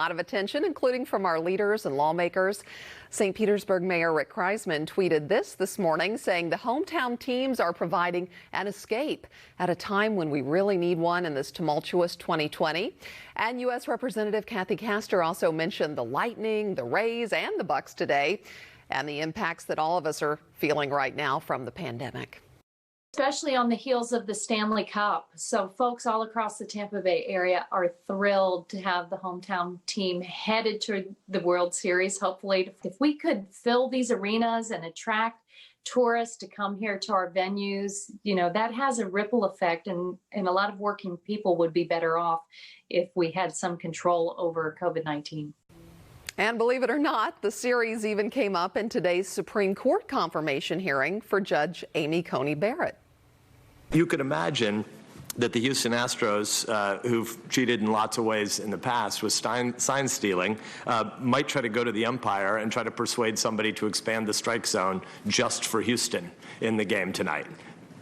A lot of attention, including from our leaders and lawmakers. St. Petersburg Mayor Rick Kreisman tweeted this morning, saying the hometown teams are providing an escape at a time when we really need one in this tumultuous 2020. And U.S. Representative Kathy Castor also mentioned the Lightning, the Rays, and the Bucks today, and the impacts that all of us are feeling right now from the pandemic. Especially on the heels of the Stanley Cup. So folks all across the Tampa Bay area are thrilled to have the hometown team headed to the World Series. Hopefully, if we could fill these arenas and attract tourists to come here to our venues, that has a ripple effect, and a lot of working people would be better off if we had some control over COVID-19. And believe it or not, the series even came up in today's Supreme Court confirmation hearing for Judge Amy Coney Barrett. You could imagine that the Houston Astros, who've cheated in lots of ways in the past with sign stealing, might try to go to the umpire and try to persuade somebody to expand the strike zone just for Houston in the game tonight.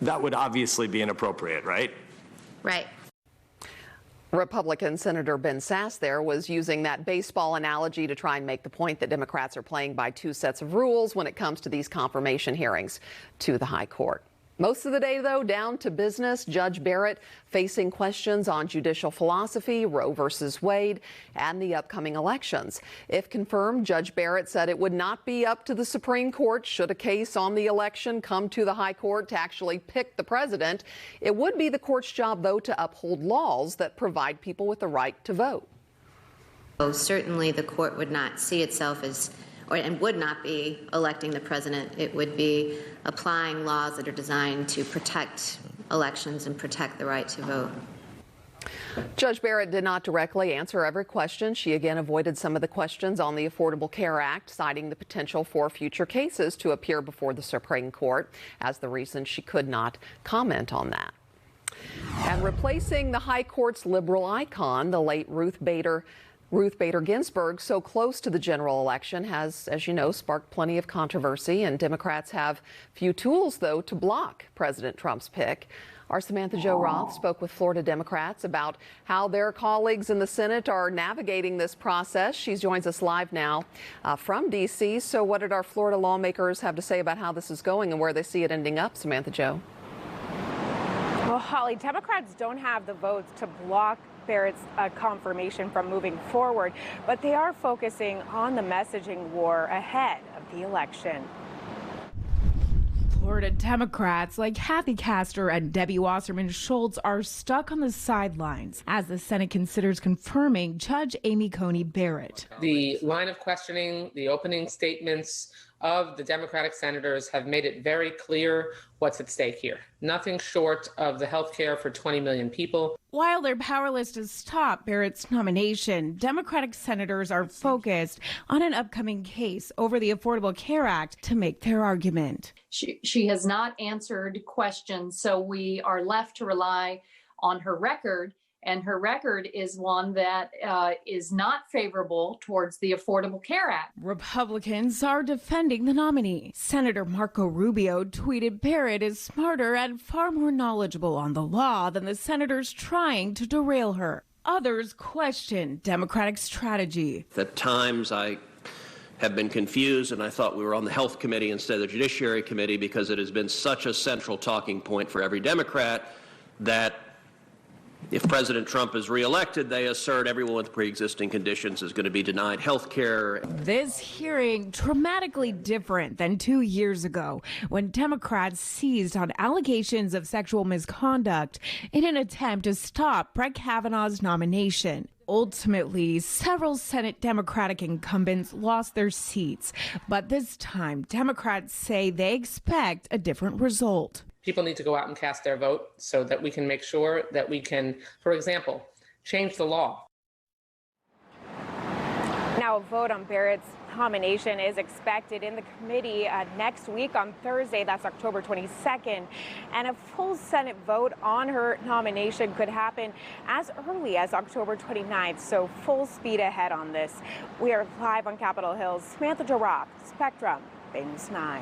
That would obviously be inappropriate, right? Right. Republican Senator Ben Sasse there was using that baseball analogy to try and make the point that Democrats are playing by two sets of rules when it comes to these confirmation hearings to the high court. Most of the day, though, down to business. Judge Barrett facing questions on judicial philosophy, Roe versus Wade, and the upcoming elections. If confirmed, Judge Barrett said it would not be up to the Supreme Court should a case on the election come to the high court to actually pick the president. It would be the court's job, though, to uphold laws that provide people with the right to vote. So certainly the court would not see itself as and would not be electing the president. It would be applying laws that are designed to protect elections and protect the right to vote. Judge Barrett did not directly answer every question. She again avoided some of the questions on the Affordable Care Act, citing the potential for future cases to appear before the Supreme Court as the reason she could not comment on that. And replacing the high court's liberal icon, the late Ruth Bader Ginsburg, so close to the general election, has, as you know, sparked plenty of controversy, and Democrats have few tools, though, to block President Trump's pick. Our Samantha-Jo Roth spoke with Florida Democrats about how their colleagues in the Senate are navigating this process. She joins us live now from D.C. So what did our Florida lawmakers have to say about how this is going and where they see it ending up, Samantha-Jo? Well, Holly, Democrats don't have the votes to block Barrett's confirmation from moving forward, but they are focusing on the messaging war ahead of the election. Florida Democrats like Kathy Castor and Debbie Wasserman Schultz are stuck on the sidelines as the Senate considers confirming Judge Amy Coney Barrett. The line of questioning, the opening statements of the Democratic senators have made it very clear what's at stake here. Nothing short of the health care for 20 million people. While they're powerless to stop Barrett's nomination, Democratic senators are focused on an upcoming case over the Affordable Care Act to make their argument. She has not answered questions, so we are left to rely on her record. And her record is one that is not favorable towards the Affordable Care Act. Republicans are defending the nominee. Senator Marco Rubio tweeted Barrett is smarter and far more knowledgeable on the law than the senators trying to derail her. Others question Democratic strategy. At times I have been confused, and I thought we were on the Health Committee instead of the Judiciary Committee, because it has been such a central talking point for every Democrat that if President Trump is reelected, they assert everyone with pre-existing conditions is going to be denied health care. This hearing dramatically different than 2 years ago when Democrats seized on allegations of sexual misconduct in an attempt to stop Brett Kavanaugh's nomination. Ultimately, several Senate Democratic incumbents lost their seats, but this time Democrats say they expect a different result. People need to go out and cast their vote so that we can make sure that we can, for example, change the law. Now, a vote on Barrett's nomination is expected in the committee next week on Thursday. That's October 22nd. And a full Senate vote on her nomination could happen as early as October 29th. So full speed ahead on this. We are live on Capitol Hill. Samantha-Jo Roth, Spectrum, BN9.